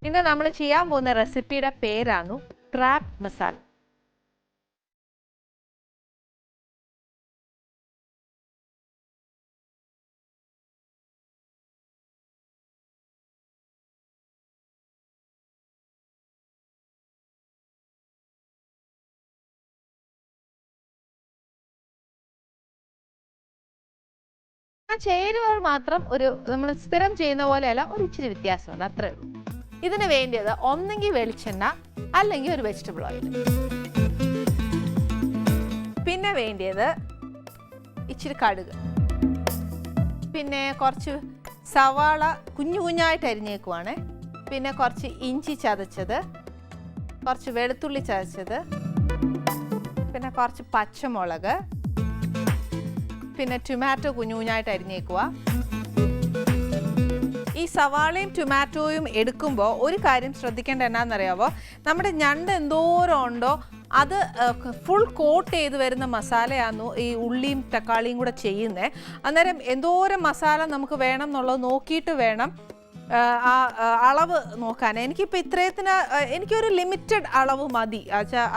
ഇന്ന് നമ്മൾ ചെയ്യാൻ പോകുന്ന റെസിപ്പിയുടെ പേരാണ് ട്രാപ്പ് മസാല. ആ ചേരുവകൾ മാത്രം നമ്മൾ സ്ഥിരം ചെയ്യുന്ന പോലെയല്ല, ഒരു ഇച്ചിരി വ്യത്യാസമുണ്ട്, അത്രേ ഉള്ളൂ. ഇതിന് വേണ്ടിയത് ഒന്നെങ്കിൽ വെളിച്ചെണ്ണ അല്ലെങ്കിൽ ഒരു വെജിറ്റബിൾ ഓയിൽ. പിന്നെ വേണ്ടിയത് ഇച്ചിരി കടുക്, പിന്നെ കുറച്ച് സവാള കുഞ്ഞു കുഞ്ഞായിട്ട് അരിഞ്ഞേക്കുവാണ്, പിന്നെ കുറച്ച് ഇഞ്ചി ചതച്ചത്, കുറച്ച് വെളുത്തുള്ളി ചതച്ചത്, പിന്നെ കുറച്ച് പച്ചമുളക്, പിന്നെ ടൊമാറ്റോ കുഞ്ഞു കുഞ്ഞായിട്ട് അരിഞ്ഞേക്കുക. ഈ സവാളയും ടൊമാറ്റോയും എടുക്കുമ്പോൾ ഒരു കാര്യം ശ്രദ്ധിക്കേണ്ട എന്നാന്നറിയാവോ, നമ്മുടെ ഞണ്ട് എന്തോരം ഉണ്ടോ അത് ഫുൾ കോട്ട് ചെയ്ത് വരുന്ന മസാലയാണ് ഈ ഉള്ളിയും തക്കാളിയും കൂടെ ചെയ്യുന്നത്. അന്നേരം എന്തോരം മസാല നമുക്ക് വേണം എന്നുള്ളത് നോക്കിയിട്ട് വേണം ആ അളവ് നോക്കാൻ. എനിക്കിപ്പോൾ ഇത്രയത്തിന് എനിക്കൊരു ലിമിറ്റഡ് അളവ് മതി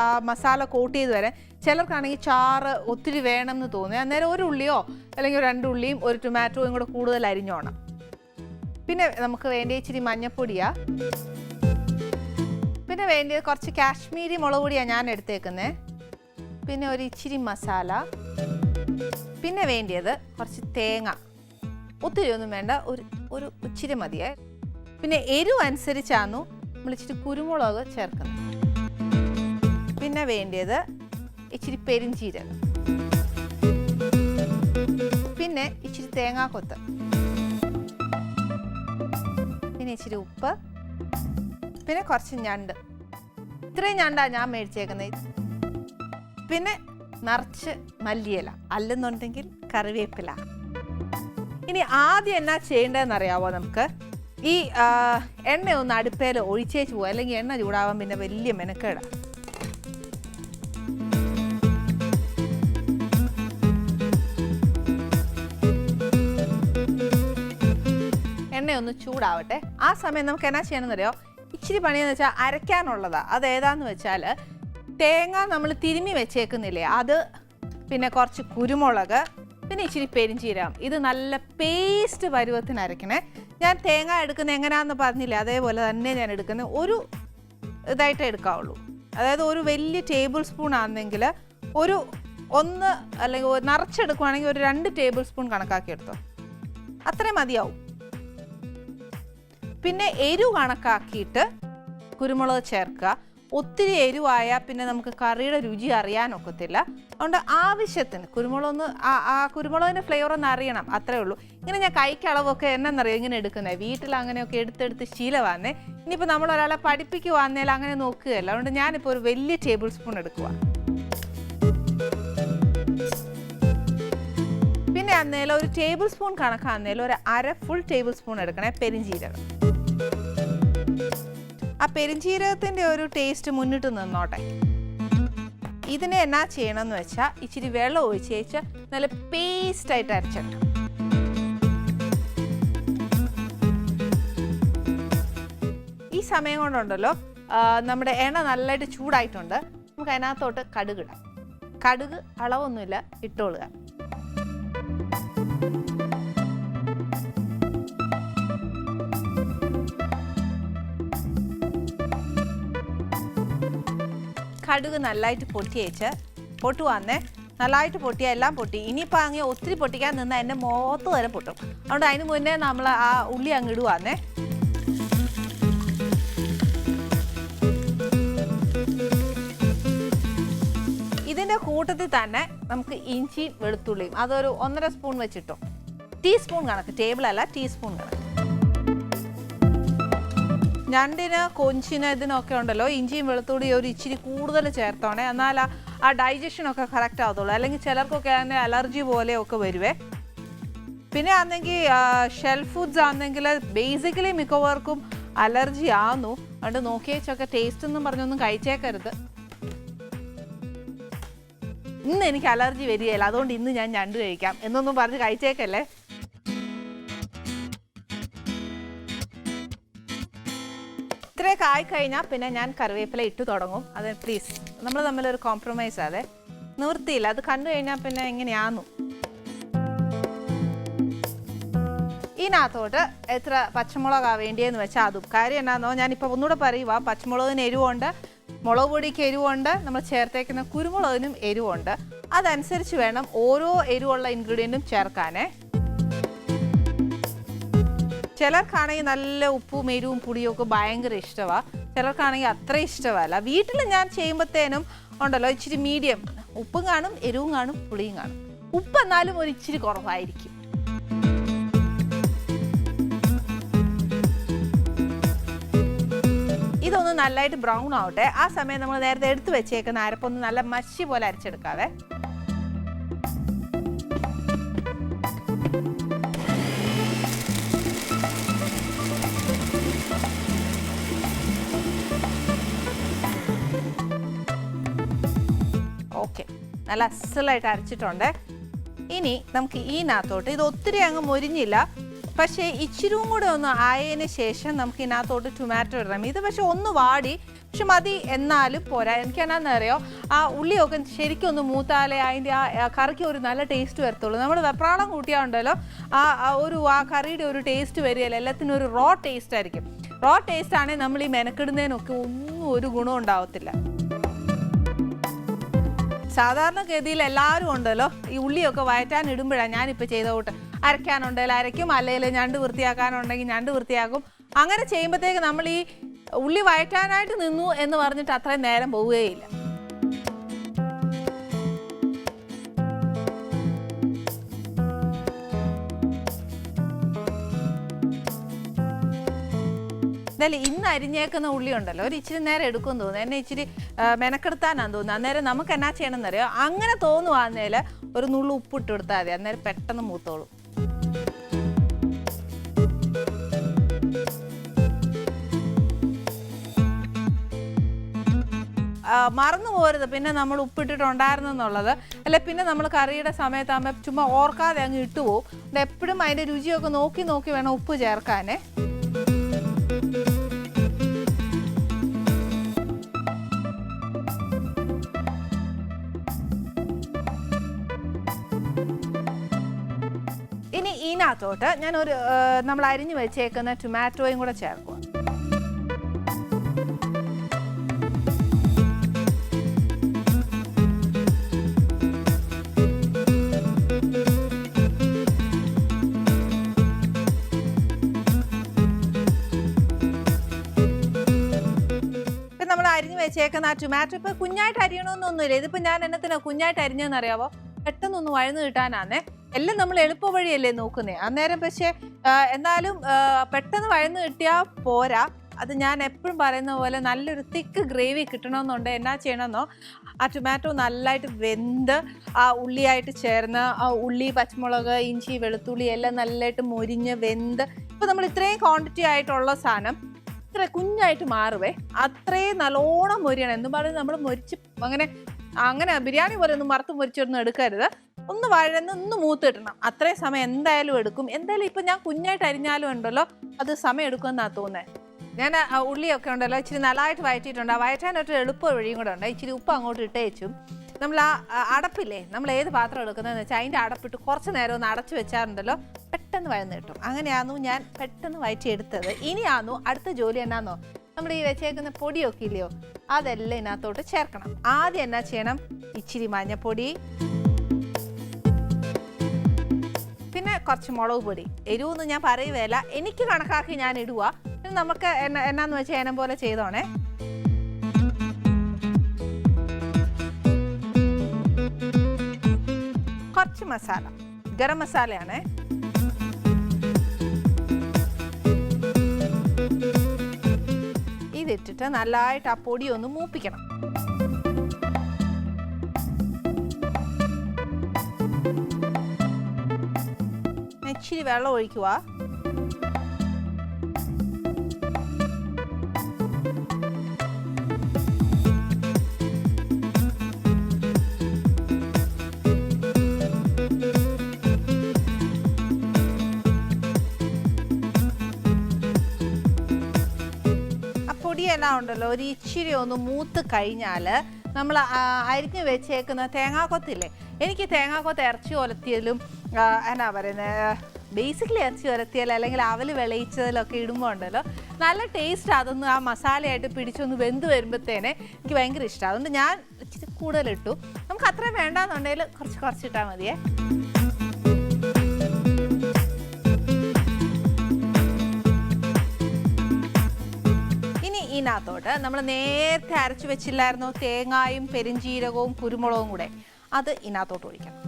ആ മസാല കോട്ട് ചെയ്ത് വരാൻ. ചിലർക്കാണെങ്കിൽ ചാറ് ഒത്തിരി വേണം എന്ന് തോന്നി, അന്നേരം ഒരു ഉള്ളിയോ അല്ലെങ്കിൽ 2 ഉള്ളിയും ഒരു ടൊമാറ്റോയും കൂടെ കൂടുതൽ അരിഞ്ഞോണം. പിന്നെ നമുക്ക് വേണ്ടി ഇച്ചിരി മഞ്ഞപ്പൊടിയാ, പിന്നെ വേണ്ടിയത് കുറച്ച് കാശ്മീരി മുളക് പൊടിയാണ് ഞാൻ എടുത്തേക്കുന്നത്, പിന്നെ ഒരു ഇച്ചിരി മസാല, പിന്നെ വേണ്ടിയത് കുറച്ച് തേങ്ങ, ഒത്തിരി ഒന്നും വേണ്ട, ഒരു ഇച്ചിരി മതിയേ. പിന്നെ എരിവ് അനുസരിച്ചാണ് നമ്മൾ ഇച്ചിരി കുരുമുളക് ചേർക്കുന്നത്. പിന്നെ വേണ്ടിയത് ഇച്ചിരി പെരിഞ്ചീരകം, പിന്നെ ഇച്ചിരി തേങ്ങാക്കൊത്ത്, പിന്നെ ഇച്ചിരി ഉപ്പ്, പിന്നെ കുറച്ച് ഞണ്ട്. ഇത്രയും ഞണ്ടാണ് ഞാൻ മേടിച്ചേക്കുന്നത്. പിന്നെ നിറച്ച് മല്ലിയില, അല്ലെന്നുണ്ടെങ്കിൽ കറിവേപ്പില. ഇനി ആദ്യം എന്നാ ചെയ്യേണ്ടതെന്നറിയാവോ, നമുക്ക് ഈ എണ്ണ ഒന്ന് അടുപ്പേൽ ഒഴിച്ചേച്ച് പോവുക, അല്ലെങ്കിൽ എണ്ണ ചൂടാവാൻ പിന്നെ വലിയ മെനക്കേടാണ്. എണ്ണയൊന്ന് ചൂടാവട്ടെ. ആ സമയം നമുക്ക് എന്നാ ചെയ്യണമെന്നറിയോ, ഇച്ചിരി പണിയെന്ന് വെച്ചാൽ അരയ്ക്കാനുള്ളതാണ്. അത് ഏതാന്ന് വെച്ചാൽ തേങ്ങ നമ്മൾ തിരുമ്മി വെച്ചേക്കുന്നില്ലേ അത്, പിന്നെ കുറച്ച് കുരുമുളക്, പിന്നെ ഇച്ചിരി പെരിഞ്ചീരകം. ഇത് നല്ല പേസ്റ്റ് പരുവത്തിന് അരയ്ക്കണേ. ഞാൻ തേങ്ങ എടുക്കുന്നത് എങ്ങനെയാണെന്ന് പറഞ്ഞില്ലേ, അതേപോലെ തന്നെ ഞാൻ എടുക്കുന്നത്. ഒരു ഇതായിട്ടേ എടുക്കാവുള്ളൂ. അതായത് ഒരു വലിയ ടേബിൾ സ്പൂൺ ആണെങ്കിൽ ഒരു 1 അല്ലെങ്കിൽ നിറച്ചെടുക്കുവാണെങ്കിൽ ഒരു 2 ടേബിൾ സ്പൂൺ കണക്കാക്കി എടുത്തോ, അത്രയും മതിയാവും. പിന്നെ എരിവ് കണക്കാക്കിയിട്ട് കുരുമുളക് ചേർക്കുക. ഒത്തിരി എരിവായാൽ പിന്നെ നമുക്ക് കറിയുടെ രുചി അറിയാനൊക്കത്തില്ല. അതുകൊണ്ട് ആവശ്യത്തിന് കുരുമുളകൊന്ന് ആ കുരുമുളകിൻ്റെ ഫ്ലേവർ ഒന്ന് അറിയണം, അത്രേ ഉള്ളൂ. ഇങ്ങനെ ഞാൻ കൈക്കളവൊക്കെ എന്നറിയാം ഇങ്ങനെ എടുക്കുന്നത്, വീട്ടിൽ അങ്ങനെയൊക്കെ എടുത്തെടുത്ത് ശീലമാന്നേ. ഇനിയിപ്പോൾ നമ്മൾ ഒരാളെ പഠിപ്പിക്കുവാന്നേൽ അങ്ങനെ നോക്കുകയല്ല. അതുകൊണ്ട് ഞാനിപ്പോൾ ഒരു വലിയ ടേബിൾ സ്പൂൺ എടുക്കുക. പിന്നെ അന്നേരം ഒരു ടേബിൾ സ്പൂൺ കണക്കാന്നേലും ഒരു ഫുൾ ടേബിൾ സ്പൂൺ എടുക്കണേ പെരിഞ്ചീരകം. ആ പെരിഞ്ചീരകത്തിൻ്റെ ഒരു ടേസ്റ്റ് മുന്നിട്ട് നിന്നോട്ടെ. ഇതിനെ എന്നാ ചെയ്യണമെന്ന് വെച്ചാൽ ഇച്ചിരി വെള്ളം ഒഴിച്ച് നല്ല പേസ്റ്റായിട്ട് അരച്ചെടുക്കണം. ഈ സമയം കൊണ്ടുണ്ടല്ലോ നമ്മുടെ എണ്ണ നല്ലതായിട്ട് ചൂടായിട്ടുണ്ട്. നമുക്ക് അതിനകത്തോട്ട് കടുകിടാം. കടുക് അളവൊന്നുമില്ല, ഇട്ടോളുക. കടുക് നല്ലതായിട്ട് പൊട്ടുവാന്നേ. നല്ലതായിട്ട് പൊട്ടിയാൽ എല്ലാം പൊട്ടി. ഇനിയിപ്പോൾ അങ്ങനെ ഒത്തിരി പൊട്ടിക്കാൻ നിന്നാൽ എൻ്റെ മുഖത്ത് വരെ പൊട്ടും. അതുകൊണ്ട് അതിന് മുന്നേ നമ്മൾ ആ ഉള്ളി അങ്ങ് ഇടുവാന്നേ. ഇതിൻ്റെ കൂട്ടത്തിൽ തന്നെ നമുക്ക് ഇഞ്ചിയും വെളുത്തുള്ളിയും അതൊരു 1.5 സ്പൂൺ വെച്ചിട്ടോ. ടീസ്പൂൺ കണക്ക്, ടേബിളല്ല, ടീസ്പൂൺ കണക്ക്. ഞണ്ടിന് കൊഞ്ചിന് ഇതിനൊക്കെ ഉണ്ടല്ലോ ഇഞ്ചിയും വെളുത്തുള്ളിയും ഒരു ഇച്ചിരി കൂടുതൽ ചേർത്തോണേ, എന്നാൽ ആ ഡൈജഷനൊക്കെ കറക്റ്റ് ആവത്തുള്ളൂ. അല്ലെങ്കിൽ ചിലർക്കൊക്കെ അതിൻ്റെ അലർജി പോലെയൊക്കെ വരുവേ. പിന്നെ ആണെങ്കിൽ ഷെൽ ഫുഡ്സ് ആണെങ്കിൽ ബേസിക്കലി മിക്കവർക്കും അലർജി ആവുന്നു. അതുകൊണ്ട് നോക്കിയേച്ചൊക്കെ ടേസ്റ്റ് എന്നും പറഞ്ഞൊന്നും കഴിച്ചേക്കരുത്. ഇന്ന് എനിക്ക് അലർജി വരികയില്ല, അതുകൊണ്ട് ഇന്ന് ഞാൻ ഞണ്ട് കഴിക്കാം എന്നൊന്നും പറഞ്ഞ് കഴിച്ചേക്കല്ലേ. ഇത്രയൊക്കെ ആയിക്കഴിഞ്ഞാൽ പിന്നെ ഞാൻ കറിവേപ്പില ഇട്ട് തുടങ്ങും. അത് പ്ലീസ് നമ്മൾ തമ്മിലൊരു കോംപ്രമൈസ് അതെ, നിവൃത്തിയില്ല. അത് കണ്ടു കഴിഞ്ഞാൽ പിന്നെ എങ്ങനെയാന്നു. ഇതിനകത്തോട്ട് എത്ര പച്ചമുളകാണ് വേണ്ടിയെന്ന് വെച്ചാൽ അതും കാര്യം എന്നാന്നോ, ഞാനിപ്പോൾ ഒന്നുകൂടെ പറയുക. പച്ചമുളകിന് എരിവുണ്ട്, മുളക് പൊടിക്ക് എരിവുണ്ട്, നമ്മൾ ചേർത്തേക്കുന്ന കുരുമുളകിനും എരിവുണ്ട്. അതനുസരിച്ച് വേണം ഓരോ എരിവുള്ള ഇൻഗ്രീഡിയൻറ്റും ചേർക്കാനേ. ചിലർക്കാണെങ്കിൽ നല്ല ഉപ്പും എരിവും പുളിയും ഒക്കെ ഭയങ്കര ഇഷ്ടമാണ്, ചിലർക്കാണെങ്കിൽ അത്ര ഇഷ്ടമല്ല. വീട്ടിൽ ഞാൻ ചെയ്യുമ്പോഴത്തേനും ഉണ്ടല്ലോ ഇച്ചിരി മീഡിയം ഉപ്പും കാണും, എരിവും കാണും, പുളിയും കാണും. ഉപ്പ് എന്നാലും ഒരു ഇച്ചിരി കുറവായിരിക്കും. ഇതൊന്ന് നല്ലതായിട്ട് ബ്രൗൺ ആവട്ടെ. ആ സമയം നമ്മൾ നേരത്തെ എടുത്ത് വെച്ചേക്കുന്ന അരപ്പൊന്ന് നല്ല മഷി പോലെ അരച്ചെടുക്കാവേ. ഓക്കെ, നല്ല അസലായിട്ട് അരച്ചിട്ടുണ്ട്. ഇനി നമുക്ക് ഇതിനകത്തോട്ട്, ഇത് ഒത്തിരി അങ്ങ് മൊരിഞ്ഞില്ല, പക്ഷേ ഇച്ചിരിയും കൂടെ ഒന്ന് ആയതിന് ശേഷം നമുക്ക് ഇതിനകത്തോട്ട് ടൊമാറ്റോ ഇടണം. ഇത് പക്ഷെ ഒന്ന് വാടി, പക്ഷെ മതി എന്നാലും പോരാ. എനിക്ക് എന്നാന്നറിയോ, ആ ഉള്ളിയൊക്കെ ശരിക്കും ഒന്ന് മൂത്താലേ അതിൻ്റെ ആ കറിക്ക് ഒരു നല്ല ടേസ്റ്റ് വരത്തുള്ളൂ. നമ്മൾ വെപ്രാളം കൂട്ടിയാണ്ടല്ലോ ആ കറിയുടെ ഒരു ടേസ്റ്റ് വരികയല്ല, എല്ലാത്തിനും ഒരു റോ ടേസ്റ്റ് ആയിരിക്കും. റോ ടേസ്റ്റ് ആണെങ്കിൽ നമ്മൾ ഈ മെനക്കിടുന്നതിനൊക്കെ ഒന്നും ഒരു ഗുണം ഉണ്ടാവത്തില്ല. സാധാരണഗതിയിൽ എല്ലാവരും ഉണ്ടല്ലോ ഈ ഉള്ളിയൊക്കെ വഴറ്റാൻ ഇടുമ്പോഴാണ് ഞാനിപ്പോൾ ചെയ്ത കൂട്ട് അരയ്ക്കാനുണ്ടെങ്കിൽ അരയ്ക്കും, അല്ലെങ്കിൽ ഞണ്ട് വൃത്തിയാക്കാനുണ്ടെങ്കിൽ ഞണ്ട് വൃത്തിയാക്കും. അങ്ങനെ ചെയ്യുമ്പോഴത്തേക്ക് നമ്മൾ ഈ ഉള്ളി വഴറ്റാനായിട്ട് നിന്നു എന്ന് പറഞ്ഞിട്ട് അത്രയും നേരം പോവുകയില്ല. എന്തായാലും ഇന്ന് അരിഞ്ഞേക്കുന്ന ഉള്ളി ഉണ്ടല്ലോ ഒരു ഇച്ചിരി നേരം എടുക്കുമെന്ന് തോന്നുന്നു. എന്നെ ഇച്ചിരി മെനക്കെടുത്താനാന്ന് തോന്നുന്നു. അന്നേരം നമുക്ക് എന്നാ ചെയ്യണമെന്നറിയോ, അങ്ങനെ തോന്നുവാന്നേൽ ഒരു നുള്ളു ഉപ്പിട്ട് കൊടുത്താൽ മതി, അന്നേരം പെട്ടെന്ന് മൂത്തോളും. മറന്നു പോരുത് പിന്നെ നമ്മൾ ഉപ്പിട്ടിട്ടുണ്ടായിരുന്നെന്നുള്ളത്. അല്ലെ പിന്നെ നമ്മൾ കറിയുടെ സമയത്താകുമ്പോൾ ചുമ്മാ ഓർക്കാതെ അങ്ങ് ഇട്ടുപോകും. എപ്പോഴും അതിൻ്റെ രുചിയൊക്കെ നോക്കി നോക്കി വേണം ഉപ്പ് ചേർക്കാനേ. ഇനി ഇതിനകത്തോട്ട് ഞാനൊരു നമ്മൾ അരിഞ്ഞു വെച്ചേക്കുന്ന ടൊമാറ്റോയും കൂടെ ചേർക്കുക. നമ്മൾ അരിഞ്ഞു വെച്ചേക്കുന്ന ആ ടൊമാറ്റോ ഇപ്പം കുഞ്ഞായിട്ട് അരിയണമെന്നൊന്നുമില്ല. ഇതിപ്പോൾ ഞാൻ എന്നത്തിനാ കുഞ്ഞായിട്ട് അരിഞ്ഞതെന്ന് അറിയാവോ, പെട്ടെന്നൊന്ന് വഴന്നു കിട്ടാനാന്നേ. എല്ലാം നമ്മൾ എളുപ്പ വഴിയല്ലേ നോക്കുന്നേ അന്നേരം. പക്ഷേ എന്നാലും പെട്ടെന്ന് വഴന്നു കിട്ടിയാൽ പോരാ. അത് ഞാൻ എപ്പോഴും പറയുന്ന പോലെ നല്ലൊരു തിക്ക് ഗ്രേവി കിട്ടണമെന്നുണ്ട് എന്നാ ചെയ്യണമെന്നോ, ആ ടൊമാറ്റോ നല്ലതായിട്ട് വെന്ത് ആ ഉള്ളിയായിട്ട് ചേർന്ന് ആ ഉള്ളി, പച്ചമുളക്, ഇഞ്ചി, വെളുത്തുള്ളി എല്ലാം നല്ലതായിട്ട് മൊരിഞ്ഞ് വെന്ത്, ഇപ്പോൾ നമ്മൾ ഇത്രയും ക്വാണ്ടിറ്റി ആയിട്ടുള്ള സാധനം ഇത്ര കുഞ്ഞായിട്ട് മാറുവേ, അത്രയും നല്ലോണം മൊരിയണം. എന്ന് പറഞ്ഞ് നമ്മൾ മൊരിച്ച് അങ്ങനെ ബിരിയാണി പോലെ ഒന്നും വറുത്ത് മൊരിച്ചൊന്നും എടുക്കരുത്. ഒന്ന് വഴന്ന് ഒന്ന് മൂത്ത് കിട്ടണം. അത്രയും സമയം എന്തായാലും എടുക്കും. എന്തായാലും ഇപ്പം ഞാൻ കുഞ്ഞായിട്ട് അരിഞ്ഞാലും ഉണ്ടല്ലോ അത് സമയം എടുക്കുമെന്നാണ് തോന്നുന്നത്. ഞാൻ ഉള്ളിയൊക്കെ ഉണ്ടല്ലോ ഇച്ചിരി നല്ലതായിട്ട് വഴറ്റിയിട്ടുണ്ട്. വഴറ്റാനൊരു എളുപ്പ വഴിയും കൂടെ ഉണ്ട്. ഇച്ചിരി ഉപ്പ് അങ്ങോട്ട് ഇട്ടേച്ചും നമ്മൾ ആ അടപ്പില്ലേ, നമ്മൾ ഏത് പാത്രം എടുക്കുന്നതെന്ന് വെച്ചാൽ അതിൻ്റെ അടപ്പിട്ട് കുറച്ച് നേരം ഒന്ന് അടച്ചു വെച്ചാറുണ്ടല്ലോ പെട്ടെന്ന് വഴന്ന് കിട്ടും. അങ്ങനെയാന്നു ഞാൻ പെട്ടെന്ന് വഴറ്റിയെടുത്തത്. ഇനിയാന്നു അടുത്ത ജോലി എന്നാന്നോ, നമ്മൾ ഈ വെച്ചേക്കുന്ന പൊടിയൊക്കെ ഇല്ലയോ അതെല്ലാം ഇതിനകത്തോട്ട് ചേർക്കണം. ആദ്യം എന്നാ ചെയ്യണം, ഇച്ചിരി മഞ്ഞപ്പൊടി, പിന്നെ കുറച്ച് മുളക് പൊടി. എരിവൊന്നും ഞാൻ പറയുകയല്ല, എനിക്ക് കണക്കാക്കി ഞാൻ ഇടുക. പിന്നെ നമുക്ക് എന്നാന്ന് വെച്ചാൽ ഏനം പോലെ ചെയ്തോണേ. കുറച്ച് മസാല, ഗരം മസാലയാണേ. ഇതിട്ടിട്ട് നല്ലതായിട്ട് ആ പൊടി ഒന്ന് മൂപ്പിക്കണം. ഇച്ചിരി വെള്ളം ഒഴിക്കുക. എല്ലാം ഉണ്ടല്ലോ ഒരു ഇച്ചിരി ഒന്ന് മൂത്ത് കഴിഞ്ഞാൽ നമ്മൾ അരിഞ്ഞ് വെച്ചേക്കുന്ന തേങ്ങാക്കൊത്തില്ലേ, എനിക്ക് തേങ്ങാക്കൊത്ത് ഇറച്ചി ഒലത്തിയതിലും എന്നാ പറയുന്നത് ബേസിക്കലി ഇറച്ചി ഉരത്തിയാൽ അല്ലെങ്കിൽ അവൽ വിളയിച്ചതിലൊക്കെ ഇടുമ്പോൾ ഉണ്ടല്ലോ നല്ല ടേസ്റ്റ്. അതൊന്ന് ആ മസാലയായിട്ട് പിടിച്ചൊന്ന് വെന്ത് വരുമ്പോഴത്തേനെ എനിക്ക് ഭയങ്കര ഇഷ്ടമാണ്. അതുകൊണ്ട് ഞാൻ ഇച്ചിരി കൂടുതലിട്ടു. നമുക്ക് അത്രയും വേണ്ടാന്നുണ്ടെങ്കിൽ കുറച്ചിട്ടാൽ മതിയേ. ഇനി ഇതിനകത്തോട്ട് നമ്മൾ നേരത്തെ അരച്ചു വെച്ചില്ലായിരുന്നോ തേങ്ങായും പെരിഞ്ചീരകവും കുരുമുളകും കൂടെ, അത് ഇതിനകത്തോട്ട് ഒഴിക്കണം.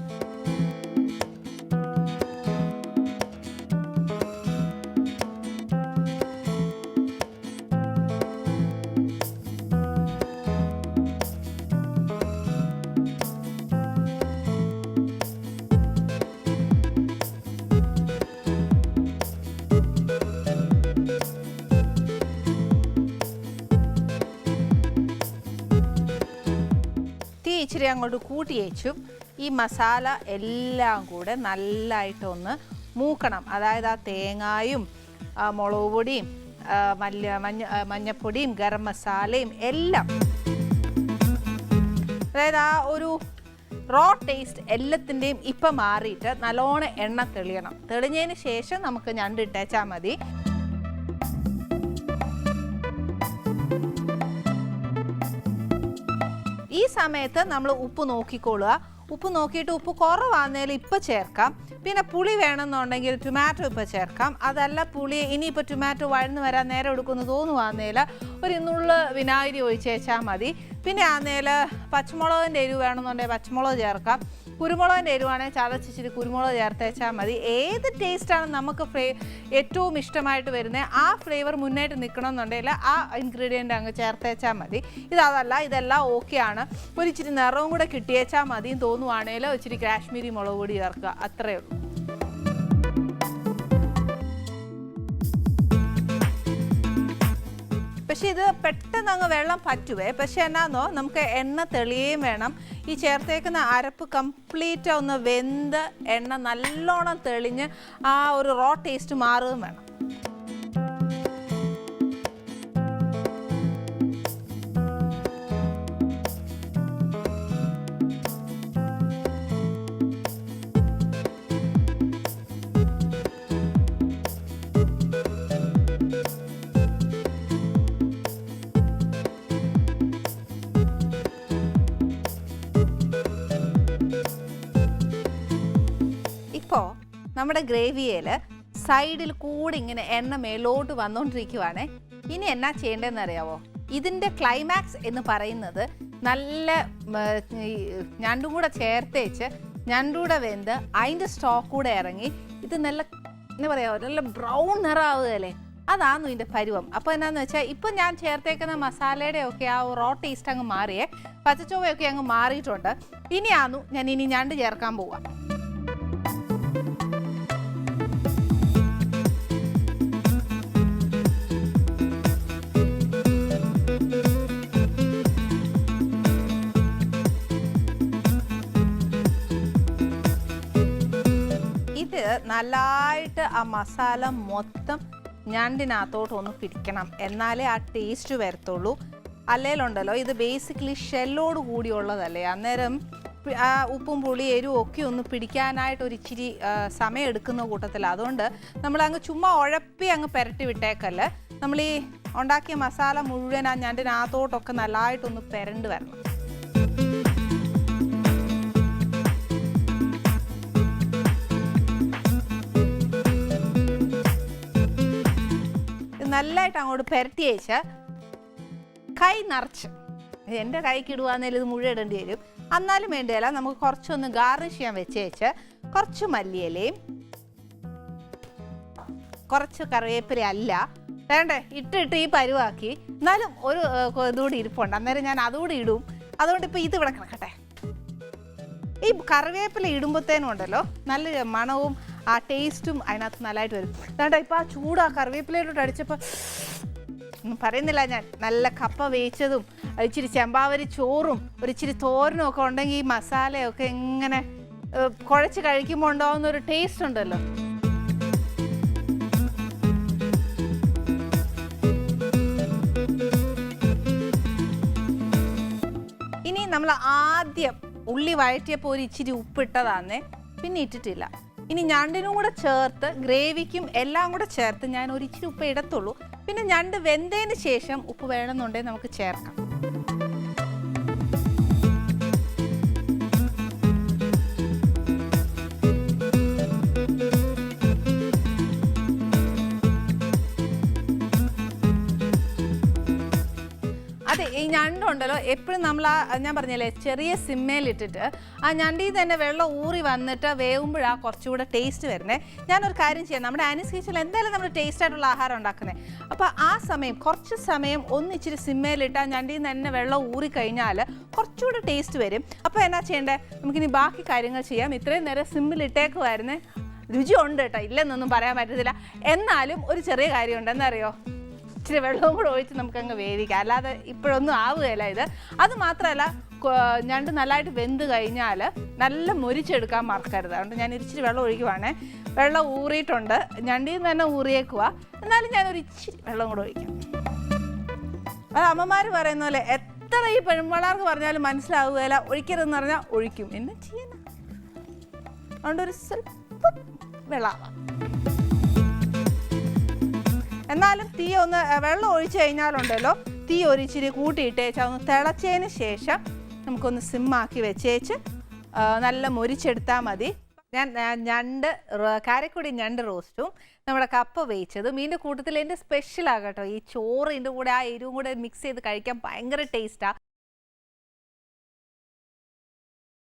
ഇച്ചിരി അങ്ങോട്ട് കൂട്ടി വെച്ചു. ഈ മസാല എല്ലാം കൂടെ നല്ലതായിട്ടൊന്ന് മൂക്കണം. അതായത് ആ തേങ്ങായും മുളക് പൊടിയും മഞ്ഞപ്പൊടിയും ഗരം മസാലയും എല്ലാം, അതായത് ആ ഒരു റോ ടേസ്റ്റ് എല്ലാത്തിൻ്റെയും ഇപ്പം മാറിയിട്ട് നല്ലോണം എണ്ണ തെളിയണം. തെളിഞ്ഞതിന് ശേഷം നമുക്ക് ഞണ്ട് ഇട്ടേച്ചാൽ മതി. ഈ സമയത്ത് നമ്മൾ ഉപ്പ് നോക്കിക്കൊള്ളുക. ഉപ്പ് നോക്കിയിട്ട് ഉപ്പ് കുറവാന്നേൽ ഇപ്പം ചേർക്കാം. പിന്നെ പുളി വേണമെന്നുണ്ടെങ്കിൽ ടൊമാറ്റോ ഇപ്പം ചേർക്കാം. അതല്ല പുളി ഇനിയിപ്പോൾ ടൊമാറ്റോ വഴന്ന് വരാൻ നേരം എടുക്കുമെന്ന് തോന്നുവാന്നേൽ ഒരു നുള്ള് വിനാഗിരി ഒഴിച്ചേച്ചാൽ മതി. പിന്നെ ആന്നേൽ പച്ചമുളകിൻ്റെ എരിവ് വേണമെന്നുണ്ടെങ്കിൽ പച്ചമുളക് ചേർക്കാം. കുരുമുളകിൻ്റെ എരിവാണെങ്കിൽ ചതച്ചിച്ചിരി കുരുമുളക് ചേർത്തേച്ചാൽ മതി. ഏത് ടേസ്റ്റാണ് നമുക്ക് ഏറ്റവും ഇഷ്ടമായിട്ട് വരുന്നത് ആ ഫ്ലേവർ മുന്നേറ്റ് നിൽക്കണമെന്നുണ്ടെങ്കിൽ ആ ഇൻഗ്രീഡിയൻ്റ് അങ്ങ് ചേർത്തേച്ചാൽ മതി. ഇതല്ല, ഇതെല്ലാം ഓക്കെയാണ്. ഒരു ഇച്ചിരി നിറവും കൂടെ കിട്ടിയേച്ചാൽ മതിയും തോന്നുവാണെങ്കിൽ ഇച്ചിരി കാശ്മീരി മുളക് പൊടി ചേർക്കുക, അത്രയേ ഉള്ളൂ. പക്ഷെ ഇത് പെട്ടെന്ന് അങ്ങ് വെള്ളം പറ്റുവേ. പക്ഷെ എന്നാന്നോ നമുക്ക് എണ്ണ തെളിയുകയും വേണം. ഈ ചേർത്തേക്കുന്ന അരപ്പ് കംപ്ലീറ്റ് ഒന്ന് വെന്ത് എണ്ണ നല്ലോണം തെളിഞ്ഞ് ആ ഒരു റോ ടേസ്റ്റ് മാറുകയും വേണം. നമ്മുടെ ഗ്രേവിയിൽ സൈഡിൽ കൂടി ഇങ്ങനെ എണ്ണ മേലോട്ട് വന്നുകൊണ്ടിരിക്കുവാണ്. ഇനി എന്നാ ചെയ്യേണ്ടതെന്ന് അറിയാവോ? ഇതിൻ്റെ ക്ലൈമാക്സ് എന്ന് പറയുന്നത് നല്ല ഞണ്ടും കൂടെ ചേർത്തേച്ച് ഞണ്ടൂടെ വെന്ത് അതിൻ്റെ സ്റ്റോക്ക് കൂടെ ഇറങ്ങി ഇത് നല്ല എന്താ പറയുക നല്ല ബ്രൗൺ നിറമാവുകയല്ലേ, അതാണ് ഇതിൻ്റെ പരുവം. അപ്പോൾ എന്നാന്ന് വെച്ചാൽ ഇപ്പം ഞാൻ ചേർത്തേക്കുന്ന മസാലയുടെ ഒക്കെ ആ റോ ടേസ്റ്റ് അങ്ങ് മാറിയേ, പച്ചച്ചോവയൊക്കെ അങ്ങ് മാറിയിട്ടുണ്ട്. ഇനിയാന്നു ഞാൻ ഞണ്ട് ചേർക്കാൻ പോവാം. നല്ലതായിട്ട് ആ മസാല മൊത്തം ഞണ്ടിനകത്തോട്ടൊന്ന് പിടിക്കണം, എന്നാലേ ആ ടേസ്റ്റ് വരത്തുള്ളൂ. അല്ലേലുണ്ടല്ലോ ഇത് ബേസിക്കലി ഷെല്ലോട് കൂടിയുള്ളതല്ലേ, അന്നേരം ആ ഉപ്പും പുളി എരിവും ഒക്കെ ഒന്ന് പിടിക്കാനായിട്ട് ഒരു ഇച്ചിരി സമയം എടുക്കുന്ന കൂട്ടത്തിൽ. അതുകൊണ്ട് നമ്മളങ്ങ് ചുമ്മാ ഉഴപ്പി അങ്ങ് പുരട്ടി വിട്ടേക്കല്ലേ, നമ്മൾ ഈ ഉണ്ടാക്കിയ മസാല മുഴുവൻ ആ ഞണ്ടിനകത്തോട്ടൊക്കെ നല്ലതായിട്ടൊന്ന് പുരണ്ട് വരണം. നല്ലതായിട്ട് അങ്ങോട്ട് പുരട്ടി വെച്ച് കൈ നിറച്ച്, എൻ്റെ കൈക്ക് ഇടുവാന്നേലും ഇത് മുഴുവൻ ഇടേണ്ടി വരും, എന്നാലും വേണ്ടിയല്ല. നമുക്ക് കുറച്ചൊന്ന് ഗാർണിഷ് ചെയ്യാൻ വെച്ച് കുറച്ച് മല്ലിയിലയും കുറച്ച് കറിവേപ്പില അല്ല വേണ്ടേ ഇട്ടിട്ട് ഈ പരുവാക്കി. എന്നാലും ഒരു ഇതുകൂടി ഇരിപ്പുണ്ട്, അന്നേരം ഞാൻ അതുകൂടി ഇടും. അതുകൊണ്ട് ഇപ്പോൾ ഇത് ഇവിടെ കിടക്കട്ടെ. ഈ കറിവേപ്പില ഇടുമ്പോഴത്തേനും ഉണ്ടല്ലോ നല്ല മണവും ആ ടേസ്റ്റും അതിനകത്ത് നല്ലതായിട്ട് വരും. അതുകൊണ്ട് ഇപ്പോൾ ആ ചൂട് ആ കറിവേപ്പിലയിലോട്ട് അടിച്ചപ്പോൾ ഒന്നും പറയുന്നില്ല ഞാൻ. നല്ല കപ്പ വേവിച്ചതും ഇച്ചിരി ചെമ്പാവരി ചോറും ഒരു ഇച്ചിരി തോരനും ഒക്കെ ഉണ്ടെങ്കിൽ ഈ മസാലയൊക്കെ ഇങ്ങനെ കുഴച്ച് കഴിക്കുമ്പോൾ ഉണ്ടാവുന്ന ഒരു ടേസ്റ്റ് ഉണ്ടല്ലോ. ഇനി നമ്മൾ ആദ്യം ഉള്ളി വഴറ്റിയപ്പോൾ ഒരു ഇച്ചിരി ഉപ്പിട്ടതാന്നേ, പിന്നെ ഇട്ടിട്ടില്ല. ഇനി ഞണ്ടിനും കൂടെ ചേർത്ത് ഗ്രേവിക്കും എല്ലാം കൂടെ ചേർത്ത് ഞാൻ ഒരു ഇച്ചിരി ഉപ്പ് ഇടത്തുള്ളൂ. പിന്നെ ഞണ്ട് വെന്തതിന് ശേഷം ഉപ്പ് വേണമെന്നുണ്ടെങ്കിൽ നമുക്ക് ചേർക്കാം. അതെ, ഈ ഞണ്ടുണ്ടല്ലോ എപ്പോഴും നമ്മൾ ഞാൻ പറഞ്ഞല്ലേ ചെറിയ സിമ്മയിലിട്ടിട്ട് ആ ഞണ്ടിൽ തന്നെ വെള്ളം ഊറി വന്നിട്ട് വേവുമ്പോഴാണ് കുറച്ചുകൂടെ ടേസ്റ്റ് വരുന്നത്. ഞാനൊരു കാര്യം ചെയ്യാം, നമ്മുടെ ആനീസ് കിച്ചണിൽ എന്തായാലും നമ്മൾ ടേസ്റ്റ് ആയിട്ടുള്ള ആഹാരം ഉണ്ടാക്കുന്നത്. അപ്പോൾ ആ സമയം കുറച്ച് സമയം ഒന്നിച്ചിരി സിമ്മയിലിട്ട് ആ ഞണ്ടിൽ നിന്ന് തന്നെ വെള്ളം ഊറി കഴിഞ്ഞാൽ കുറച്ചുകൂടെ ടേസ്റ്റ് വരും. അപ്പോൾ എന്നാ ചെയ്യേണ്ടത്, നമുക്കിനി ബാക്കി കാര്യങ്ങൾ ചെയ്യാം. ഇത്രയും നേരം സിമ്മിലിട്ടേക്കുമായിരുന്നേ, രുചി ഉണ്ട് കേട്ടോ, ഇല്ലെന്നൊന്നും പറയാൻ പറ്റത്തില്ല. എന്നാലും ഒരു ചെറിയ കാര്യമുണ്ട്, എന്താ അറിയോ, ഇച്ചിരി വെള്ളവും കൂടെ ഒഴിച്ച് നമുക്കങ്ങ് വേവിക്കാം. അല്ലാതെ ഇപ്പോഴൊന്നും ആവുകയില്ല ഇത്. അത് മാത്രമല്ല, ഞണ്ട് നല്ലതായിട്ട് വെന്ത് കഴിഞ്ഞാൽ നല്ല മൊരിച്ചെടുക്കാൻ മറക്കരുത്. അതുകൊണ്ട് ഞാൻ ഇച്ചിരി വെള്ളം ഒഴിക്കുവാണേ. വെള്ളം ഊറിയിട്ടുണ്ട്, ഞണ്ടിൽ നിന്ന് തന്നെ ഊറിയേക്കുക. എന്നാലും ഞാനൊരു ഇച്ചിരി വെള്ളം കൂടെ ഒഴിക്കാം. അത് അമ്മമാർ പറയുന്ന പോലെ എത്ര ഈ പെൺപിള്ളേർക്ക് പറഞ്ഞാലും മനസ്സിലാവുകയില്ല. ഒഴിക്കരുതെന്ന് പറഞ്ഞാൽ ഒഴിക്കും, എന്നെ ചെയ്യാനാ. അതുകൊണ്ടൊരു സ്വല്പം വെള്ളമാവാം. എന്നാലും തീ ഒന്ന് വെള്ളം ഒഴിച്ച് കഴിഞ്ഞാലുണ്ടല്ലോ, തീ ഒരിച്ചിരി കൂട്ടിയിട്ടേച്ച് ഒന്ന് തിളച്ചതിന് ശേഷം നമുക്കൊന്ന് സിമ്മാക്കി വെച്ചേച്ച് നല്ല മൊരിച്ചെടുത്താൽ മതി. ഞാൻ ഞണ്ട് കാരക്കുടി ഞണ്ട് റോസ്റ്റും നമ്മുടെ കപ്പ വേവിച്ചതും ഇതിൻ്റെ കൂട്ടത്തിൽ എൻ്റെ സ്പെഷ്യലാകട്ടോ ഈ ചോറ്. ഇതിൻ്റെ കൂടെ ആ എരിവും കൂടെ മിക്സ് ചെയ്ത് കഴിക്കാൻ ഭയങ്കര ടേസ്റ്റാണ്.